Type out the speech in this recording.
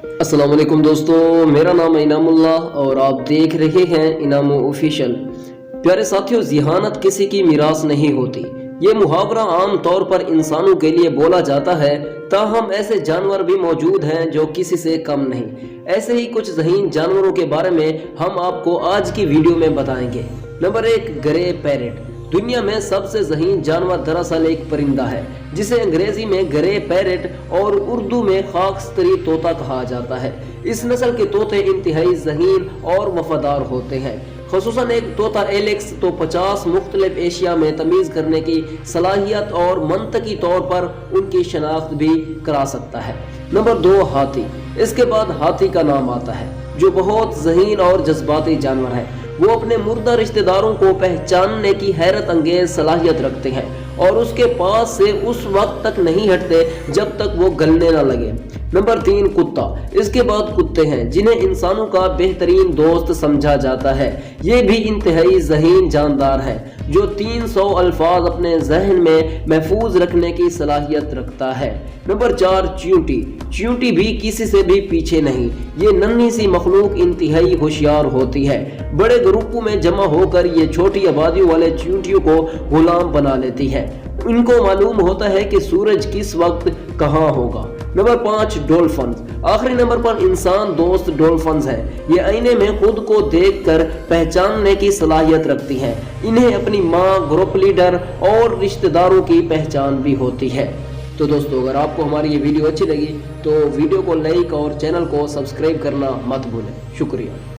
अस्सलाम वालेकुम दोस्तों, मेरा नाम है इनामुल्लाह और आप देख रहे हैं इनामो ऑफिशियल। प्यारे साथियों, ज़िहानत किसी की मीरास नहीं होती। ये मुहावरा आम तौर पर इंसानों के लिए बोला जाता है, ताहम ऐसे जानवर भी मौजूद हैं जो किसी से कम नहीं। ऐसे ही कुछ ज़हीन जानवरों के बारे में हम आपको आज की वीडियो में बताएंगे। Number 1, grey parrot. दुनिया में सबसे ज़हीन जानवर दरअसल एक परिंदा है जिसे अंग्रेजी में ग्रे पैरेट और उर्दू में खाकस्तरी तोता कहा जाता है। इस नस्ल के तोते इंतहाई ज़हीन और वफादार होते हैं। ख़ुसूसन एक तोता एलेक्स तो 50 मुख्तलिफ एशिया में तमीज़ करने की सलाहियत और मंतकी तौर पर उनकी शनाख्त भी करा सकता है। नंबर 2, हाथी। इसके बाद हाथी का नाम आता है जो बहुत ज़हीन और जज्बाती जानवर है। वो अपने मुर्दा रिश्तेदारों को पहचानने की हैरत अंगेज सलाहियत रखते हैं और उसके पास से उस वक्त तक नहीं हटते जब तक वो गलने ना लगे। नंबर 3, कुत्ता। इसके बाद कुत्ते हैं जिन्हें इंसानों का बेहतरीन दोस्त समझा जाता है। ये भी इंतहाई ज़हीन जानदार है जो 300 अल्फाज अपने जहन में महफूज रखने की सलाहियत रखता है। नंबर 4, चींटी। चींटी भी किसी से भी पीछे नहीं। ये नन्ही सी मखलूक इंतहाई होशियार होती है। बड़े ग्रुपों में जमा होकर ये छोटी आबादियों वाले चींटियों को गुलाम बना लेती है। इनको मालूम होता है कि सूरज किस वक्त कहाँ होगा। Number 5, dolphins. आखिरी नंबर पर इंसान दोस्त डॉल्फिन्स हैं। ये आईने में खुद को देखकर पहचानने की सलाहियत रखती हैं। इन्हें अपनी माँ, ग्रुप लीडर और रिश्तेदारों की पहचान भी होती है। तो दोस्तों, अगर आपको हमारी ये वीडियो अच्छी लगी तो वीडियो को लाइक और चैनल को सब्सक्राइब करना मत भूलें। शुक्रिया।